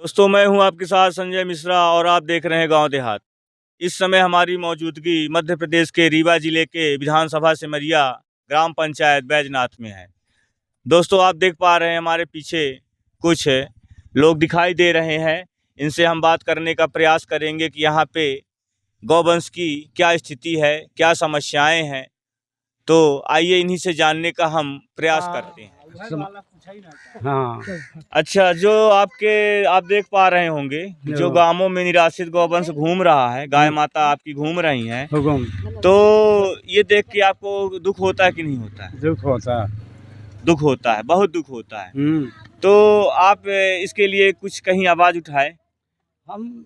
दोस्तों, मैं हूं आपके साथ संजय मिश्रा और आप देख रहे हैं गांव देहात। इस समय हमारी मौजूदगी मध्य प्रदेश के रीवा जिले के विधानसभा सिमरिया ग्राम पंचायत बैजनाथ में है। दोस्तों, आप देख पा रहे हैं हमारे पीछे कुछ लोग दिखाई दे रहे हैं। इनसे हम बात करने का प्रयास करेंगे कि यहाँ पे गौवंश की क्या स्थिति है, क्या समस्याएं हैं। तो आइए इन्हीं से जानने का हम प्रयास करते हैं। हाँ। अच्छा, जो आप देख पा रहे होंगे जो गांवों में निराश्रित गौवंश घूम रहा है, गाय माता आपकी घूम रही हैं, तो ये देख के आपको दुख होता है कि नहीं होता है? दुख होता है। दुख होता है, बहुत दुख होता है। तो आप इसके लिए कुछ कहीं आवाज उठाए? हम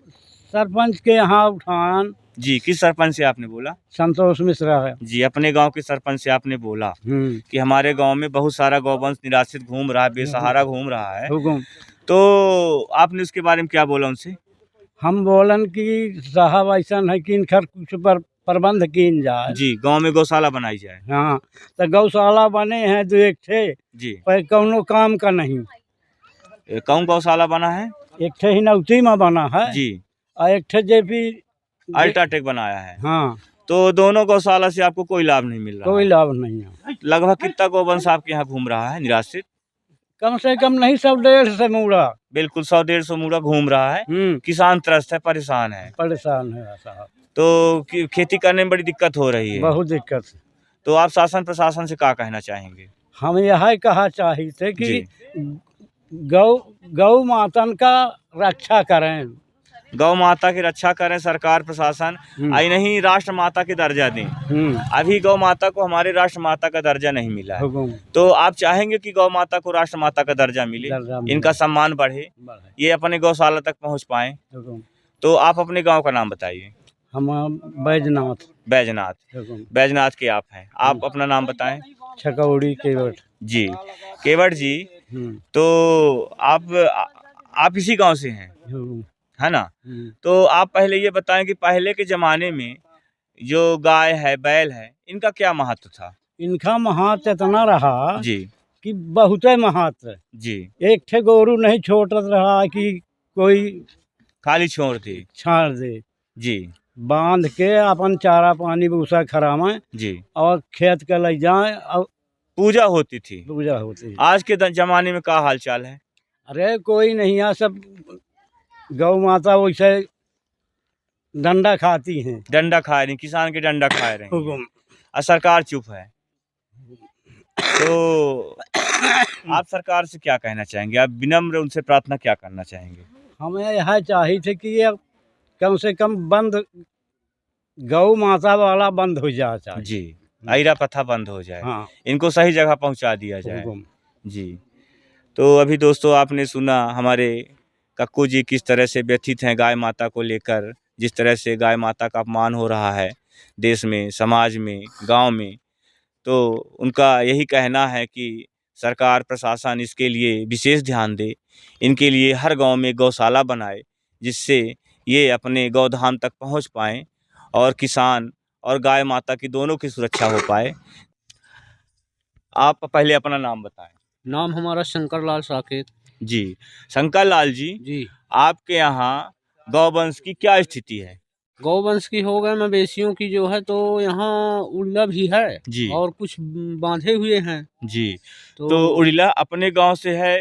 सरपंच के यहाँ उठान। जी, किस सरपंच से आपने बोला? संतोष मिश्रा है जी, अपने गांव के सरपंच से आपने बोला कि हमारे गांव में बहुत सारा गौवंश निराश्रित घूम रहा है, बेसहारा घूम रहा है। तो आपने उसके बारे में क्या बोला उनसे? हम बोलन कि साहब ऐसा है कि इनकर कुछ पर प्रबंध किन जाए। जी, गांव में गौशाला बनाई जाए। हाँ, तो गौशाला बने हैं दो एक ठे जी, पर कौनो काम का नहीं। कौन गौशाला बना है? एक ठे हिनौती में बना है जी, और एक ठे जेपी अल्ट्राटेक बनाया है। हाँ, तो दोनों गौशाला से आपको कोई लाभ नहीं मिल रहा? कोई लाभ नहीं है। लगभग कितना गौवंश आपके यहाँ घूम रहा है निराश्रित? कम से कम नहीं 100-150 से मूड़ा। बिल्कुल 100-150 मूड़ा घूम रहा है। किसान त्रस्त है, परेशान है। परेशान है साहब। तो खेती करने में बड़ी दिक्कत हो रही है। बहुत दिक्कत। तो आप शासन प्रशासन से क्या कहना चाहेंगे? हम यह कहा चाहते कि गौ मातन का रक्षा करें, गौ माता की रक्षा करें सरकार प्रशासन, आई नहीं राष्ट्र माता की दर्जा दें। अभी गौ माता को हमारे राष्ट्र माता का दर्जा नहीं मिला है। तो आप चाहेंगे कि गौ माता को राष्ट्र माता का दर्जा मिले, इनका सम्मान बढ़े, ये अपने गौशाला तक पहुंच पाए। तो आप अपने गांव का नाम बताइए। हम बैजनाथ। बैजनाथ के आप हैं। आप अपना नाम बताएं। छकौड़ी केवट जी, केवट जी। तो आप इसी गांव से हैं, है ना? तो आप पहले ये बताएं कि पहले के जमाने में जो गाय है, बैल है, इनका क्या महत्व था? इनका महत्व इतना रहा जी कि बहुत महत्व जी। एक ठे गोरू नहीं छोड़त रहा कि कोई खाली छोड़ दे जी, बांध के अपन चारा पानी भूसा खरामा जी और खेत के ले जाए और पूजा होती थी। आज के जमाने में क्या हाल चाल है? अरे कोई नहीं, यहाँ सब गौ माता वैसे डंडा खाती हैं। डंडा खा रही, किसान के डंडा खा रहे हैं और सरकार चुप है। तो आप सरकार से क्या कहना चाहेंगे? आप विनम्र उनसे प्रार्थना क्या करना चाहेंगे? हमें यह चाहिए थे कि ये कम से कम बंद गौ माता वाला बंद हो जाए। जी, आयरा प्रथा बंद हो जाए। हाँ। इनको सही जगह पहुंचा दिया जाए। जी, तो अभी दोस्तों आपने सुना हमारे कक्कू जी किस तरह से व्यथित हैं गाय माता को लेकर, जिस तरह से गाय माता का अपमान हो रहा है देश में, समाज में, गांव में। तो उनका यही कहना है कि सरकार प्रशासन इसके लिए विशेष ध्यान दे, इनके लिए हर गांव में गौशाला बनाए, जिससे ये अपने गौधाम तक पहुंच पाएँ और किसान और गाय माता की दोनों की सुरक्षा हो पाए। आप पहले अपना नाम बताएं। नाम हमारा शंकर लाल साकेत। जी, शंकर लाल जी, आपके यहाँ गौवंश की क्या स्थिति है? गौवंश की हो गए मवेशियों की जो है तो यहाँ उड़िला भी है जी, और कुछ बांधे हुए हैं जी। तो उड़िला अपने गांव से है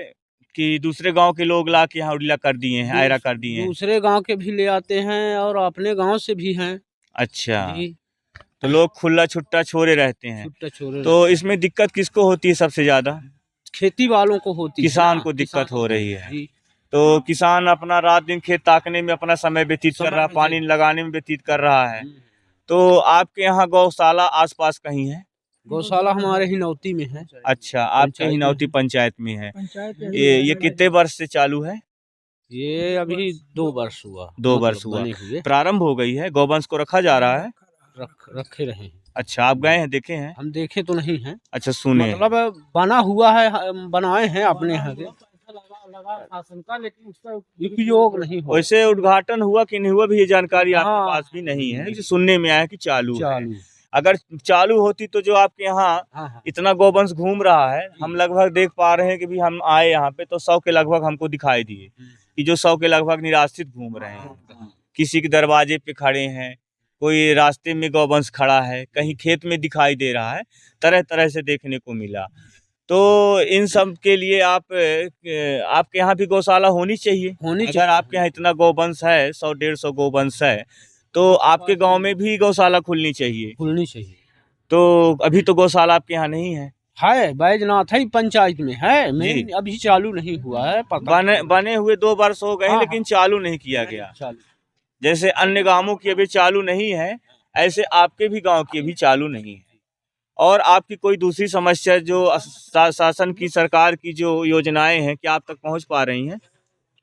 कि दूसरे गांव के लोग ला के यहाँ उड़िला कर दिए हैं, आयरा कर दिए हैं? दूसरे गांव के भी ले आते हैं और अपने गांव से भी हैं। अच्छा, तो लोग खुला छुट्टा छोड़े रहते हैं। तो इसमें दिक्कत किसको होती है सबसे ज्यादा? खेती वालों को होती है, किसान को दिक्कत हो रही है। तो किसान अपना रात दिन खेत ताकने में अपना समय व्यतीत कर रहा है, पानी लगाने में व्यतीत कर रहा है। तो आपके यहाँ गौशाला आसपास कहीं है? गौशाला हमारे हिनौती में है। अच्छा, आपके हिनौती पंचायत में है। ये कितने वर्ष से चालू है? ये अभी 2 वर्ष हुआ। 2 वर्ष हुआ, प्रारंभ हो गई है। गौवंश को रखा जा रहा है? रखे रहे हैं। अच्छा, आप गए हैं, देखे हैं? हम देखे तो नहीं हैं। अच्छा, सुने मतलब बना हुआ है, बनाए हैं अपने यहाँ के, लेकिन उसका उपयोग नहीं हुआ। वैसे उद्घाटन हुआ कि नहीं हुआ भी ये जानकारी आपके पास भी नहीं है? सुनने में आया कि चालू है। अगर चालू होती तो जो आपके यहाँ इतना गौवंश घूम रहा है, हम लगभग देख पा रहे हैं कि भी हम आए यहाँ पे तो 100 के लगभग हमको दिखाई दिए। कि जो 100 के लगभग निराश्रित घूम रहे हैं, किसी के दरवाजे पे खड़े हैं, कोई रास्ते में गौवंश खड़ा है, कहीं खेत में दिखाई दे रहा है, तरह तरह से देखने को मिला। तो इन सब के लिए आपके यहाँ भी गौशाला होनी चाहिए। अगर आपके यहाँ इतना गौवंश है, 100-150 गौवंश है, तो आपके गांव में भी गौशाला खुलनी चाहिए। तो अभी तो गौशाला आपके यहाँ नहीं है। बैजनाथ ही पंचायत में है, मैं अभी चालू नहीं हुआ है। बने हुए 2 वर्ष हो गए, लेकिन चालू नहीं किया गया। जैसे अन्य गांवों की अभी चालू नहीं है, ऐसे आपके भी गांव की अभी चालू नहीं है। और आपकी कोई दूसरी समस्या जो शासन की, सरकार की जो योजनाएं हैं, क्या आप तक पहुंच पा रही हैं?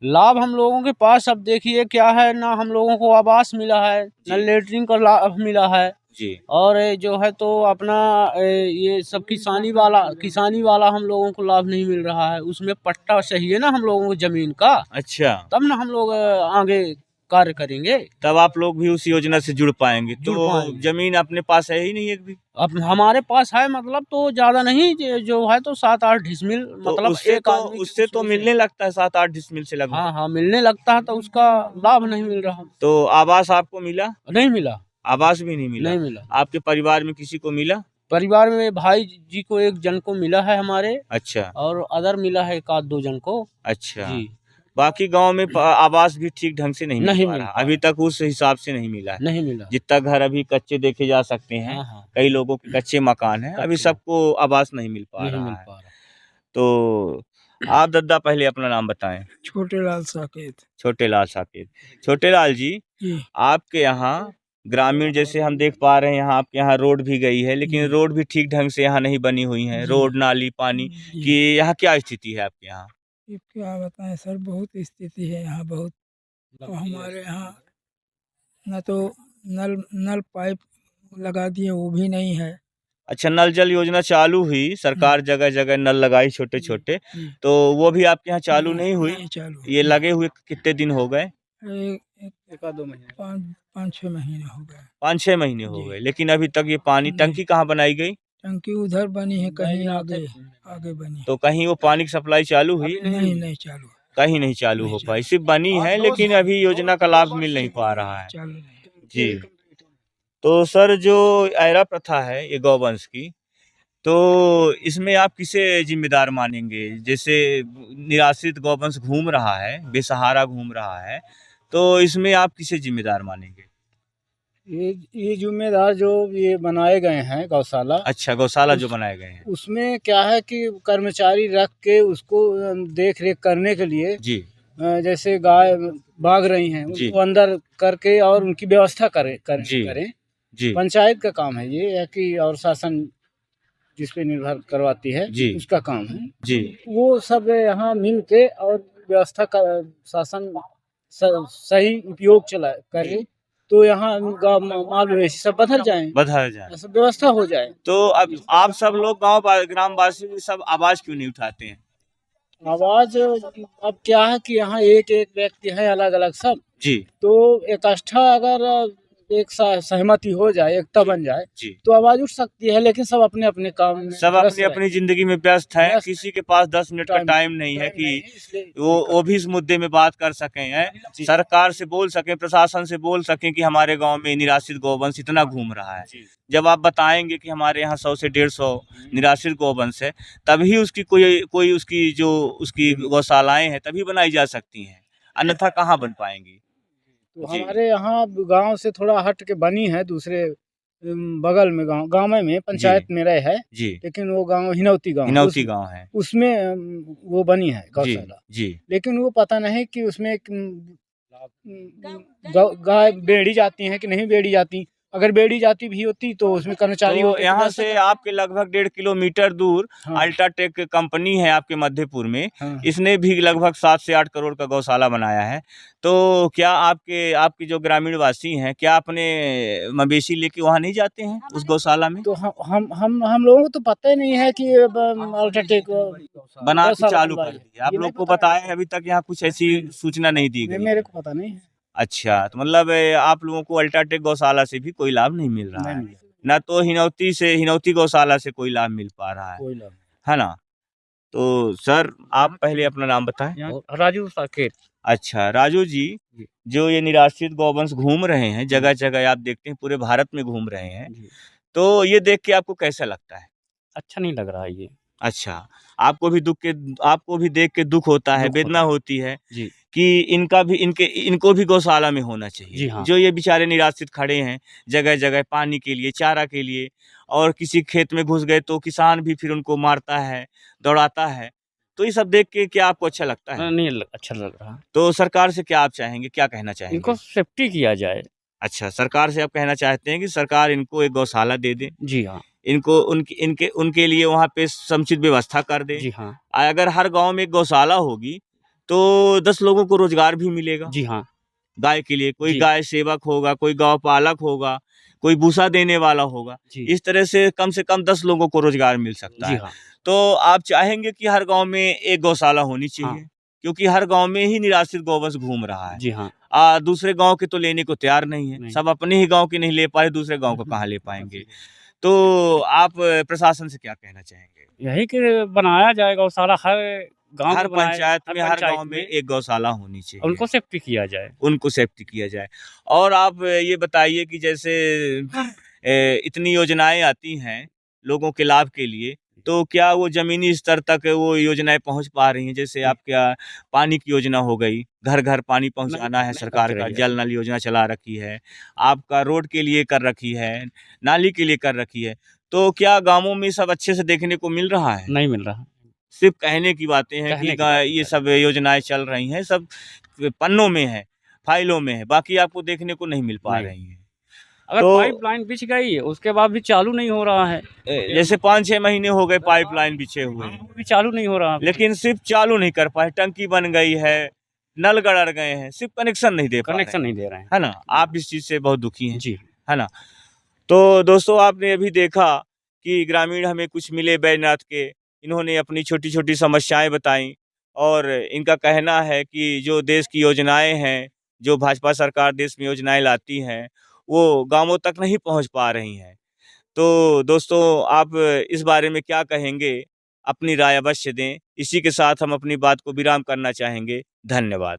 लाभ हम लोगों के पास अब देखिए क्या है ना, हम लोगों को आवास मिला है, न लेटरिन का लाभ मिला है जी। और जो है तो अपना ये सब किसानी वाला हम लोगों को लाभ नहीं मिल रहा है। उसमें पट्टा चाहिए ना हम लोगों को जमीन का। अच्छा। तब ना हम लोग आगे कार्य करेंगे, तब आप लोग भी उस योजना से जुड़ पाएंगे। तो जमीन अपने पास है ही नहीं एक भी? अब हमारे पास है, मतलब तो ज्यादा नहीं, जो है तो 7-8 डिसमिल, मतलब उससे तो मिलने लगता है 7-8 डिसमिल से लगभग। हाँ, मिलने लगता है, तो उसका लाभ नहीं मिल रहा। तो आवास आपको मिला? नहीं मिला, आवास भी नहीं मिला। आपके परिवार में किसी को मिला? परिवार में भाई जी को एक जन को मिला है हमारे। अच्छा। और अदर मिला है 1-2 जन को। अच्छा जी। बाकी गांव में आवास भी ठीक ढंग से नहीं मिल रहा, अभी तक उस हिसाब से नहीं मिला। जितना घर अभी कच्चे देखे जा सकते हैं। हाँ। कई लोगों के कच्चे मकान हैं, अभी सबको आवास नहीं मिल पा रहा है। तो आप दादा पहले अपना नाम बताएं। छोटेलाल साकेत। छोटेलाल साकेत। छोटेलाल जी, आपके यहाँ ग्रामीण, जैसे हम देख पा रहे हैं, यहाँ आपके यहाँ रोड भी गई है, लेकिन रोड भी ठीक ढंग से यहाँ नहीं बनी हुई है। रोड, नाली, पानी की यहाँ क्या स्थिति है आपके यहाँ? ये क्या बताएं सर, बहुत स्थिति है यहाँ, बहुत। तो हमारे यहाँ न तो नल पाइप लगा दिए, वो भी नहीं है। अच्छा, नल जल योजना चालू हुई, सरकार जगह जगह नल लगाई छोटे छोटे, तो वो भी आपके यहाँ चालू नहीं हुई? चालू। ये लगे हुए कितने दिन हो गए? 1-2 महीने, 5-6 महीने हो गए। 5-6 महीने हो गए, लेकिन अभी तक ये पानी टंकी कहाँ बनाई गई? टंकी उधर बनी है, कहीं आगे बनी। तो कहीं वो पानी की सप्लाई चालू हुई? नहीं चालू, कहीं नहीं चालू हो पाई, सिर्फ बनी है, लेकिन अभी योजना का लाभ मिल नहीं पा रहा है जी। तो सर, जो ऐरा प्रथा है ये गौवंश की, तो इसमें आप किसे जिम्मेदार मानेंगे? जैसे निराश्रित गौवंश घूम रहा है, बेसहारा घूम रहा है, तो इसमें आप किसे जिम्मेदार मानेंगे? ये जिम्मेदार जो ये बनाए गए हैं गौशाला। अच्छा, गौशाला जो बनाए गए हैं, उसमें क्या है कि कर्मचारी रख के उसको देख रेख करने के लिए जी, जैसे गाय भाग रही हैं उसको अंदर करके और उनकी व्यवस्था करें जी। पंचायत का काम है ये, है कि और शासन जिस पे निर्भर करवाती है जी, उसका काम है जी। वो सब यहाँ मिल के और व्यवस्था का शासन सही उपयोग करे, तो यहाँ माल मवेशी सब बदल जाए, सब व्यवस्था हो जाए। तो अब आप सब लोग ग्रामवासी सब आवाज क्यों नहीं उठाते हैं? आवाज अब क्या है कि यहाँ एक व्यक्ति है, अलग अलग सब जी, तो एकष्ठा अगर एक सहमति हो जाए, एकता बन जाए जी, तो आवाज उठ सकती है। लेकिन सब अपने अपने काम में, सब अपनी अपनी जिंदगी में व्यस्त है, किसी के पास 10 मिनट का टाइम नहीं है कि वो भी इस मुद्दे में बात कर सकें, सरकार से बोल सकें, प्रशासन से बोल सकें कि हमारे गांव में निराश्रित गौवंश इतना घूम रहा है। जब आप बताएंगे कि हमारे यहाँ 100 से 150 निराश्रित गौवंश है, तभी उसकी कोई उसकी गौशालाएं हैं तभी बनाई जा सकती हैं, अन्यथा कहाँ बन पाएंगी? तो हमारे यहाँ गांव से थोड़ा हट के बनी है, दूसरे बगल में गांव में पंचायत में रहे है जी, लेकिन वो गांव हिनौती गांव है, उसमें वो बनी है गौशाला जी। लेकिन वो पता नहीं कि उसमें गाय बेड़ी जाती है कि नहीं बेड़ी जाती। अगर बेड़ी जाती भी होती तो उसमें कर्मचारी तो यहाँ से आपके लगभग 1.5 किलोमीटर दूर अल्ट्राटेक कंपनी है आपके मध्यपुर में, इसने भी लगभग 7 से 8 करोड़ का गौशाला बनाया है। तो क्या आपके जो ग्रामीण वासी हैं, क्या अपने मवेशी लेके वहाँ नहीं जाते हैं उस गौशाला में? तो हम लोगों को तो पता ही नहीं है कि अल्ट्राटेक बना के चालू कर दिया। आप लोग को बताया अभी तक यहाँ कुछ ऐसी सूचना नहीं दी गई? मेरे को पता नहीं है। अच्छा, तो मतलब आप लोगों को अल्ट्राटेक गौशाला से भी कोई लाभ नहीं मिल रहा है, ना तो हिनौती गौशाला से कोई लाभ मिल पा रहा है ना? तो सर, आप पहले अपना नाम बताएं। राजू साकेत। अच्छा राजू जी, जो ये निराश्रित गौवंश घूम रहे हैं जगह जगह, आप देखते हैं पूरे भारत में घूम रहे हैं, तो ये देख के आपको कैसा लगता है? अच्छा नहीं लग रहा है ये। अच्छा, आपको भी देख के दुख होता है, वेदना होती है जी। कि इनको भी गौशाला में होना चाहिए। जी हाँ। जो ये बेचारे निराश्रित खड़े हैं जगह जगह पानी के लिए, चारा के लिए, और किसी खेत में घुस गए तो किसान भी फिर उनको मारता है, दौड़ाता है। तो ये सब देख के क्या आपको अच्छा लगता है? नहीं अच्छा लग रहा। तो सरकार से क्या आप चाहेंगे, क्या कहना चाहेंगे? इनको सेफ्टी किया जाए। अच्छा, सरकार से आप कहना चाहते हैं कि सरकार इनको एक गौशाला दे दे, जी हाँ। इनको उनके लिए वहाँ पे समुचित व्यवस्था कर दे। जी हाँ। अगर हर गाँव में एक गौशाला होगी तो 10 लोगों को रोजगार भी मिलेगा। जी हाँ। गाय के लिए कोई जी। गाय सेवक होगा, कोई गौ पालक होगा, कोई भूसा देने वाला होगा। जी। इस तरह से कम 10 लोगों को रोजगार मिल सकता जी है। हाँ। तो आप चाहेंगे कि हर गाँव में एक गौशाला होनी चाहिए? हाँ। क्योंकि हर गाँव में ही निराश्रित गौवंश घूम रहा है। जी हाँ। दूसरे गाँव के तो लेने को तैयार नहीं है। नहीं। सब अपने ही गाँव के नहीं ले पा रहे, दूसरे गाँव का कहाँ ले पाएँगे? तो आप प्रशासन से क्या कहना चाहेंगे? यही कि बनाया जाए गौशाला हर गाँव हर में बनाए, पंचायत में, हर पंचायत गाँव में एक गौशाला होनी चाहिए। उनको सेफ्टी किया जाए। उनको सेफ्टी किया जाए। और आप ये बताइए कि जैसे इतनी योजनाएँ आती हैं लोगों के लाभ के लिए, तो क्या वो ज़मीनी स्तर तक वो योजनाएँ पहुँच पा रही हैं? जैसे आप क्या पानी की योजना हो गई, घर-घर पानी पहुँचाना है सरकार का, जल नल योजना चला रखी है, आपका रोड के लिए कर रखी है, नाली के लिए कर रखी है। तो क्या गाँवों में सब अच्छे से देखने को मिल रहा है? नहीं मिल रहा। सिर्फ़ कहने की बातें हैं कि ये सब योजनाएँ चल रही हैं, सब पन्नों में है, फाइलों में है, बाकी आपको देखने को नहीं मिल पा रही हैं। अगर तो पाइपलाइन बिछ गई, उसके बाद भी चालू नहीं हो रहा है। जैसे 5-6 महीने हो गए पाइपलाइन बिछे हुए, भी चालू नहीं हो रहा। लेकिन सिर्फ़ चालू नहीं कर पाए, टंकी बन गई है, नल गड़ गए हैं, सिर्फ़ कनेक्शन नहीं दे पा रहे हैं। कनेक्शन नहीं दे रहे हैं। है ना? आप इस चीज़ से बहुत दुखी हैं। जी। है ना? तो दोस्तों आपने अभी देखा कि ग्रामीण हमें कुछ मिले बैजनाथ के, इन्होंने अपनी छोटी-छोटी समस्याएँ बताई, और इनका कहना है कि जो देश की योजनाएँ हैं, जो भाजपा सरकार देश में योजनाएँ लाती हैं, वो गाँवों तक नहीं पहुँच पा रही हैं। तो दोस्तों आप इस बारे में क्या कहेंगे? अपनी राय अवश्य दें। इसी के साथ हम अपनी बात को विराम करना चाहेंगे। धन्यवाद।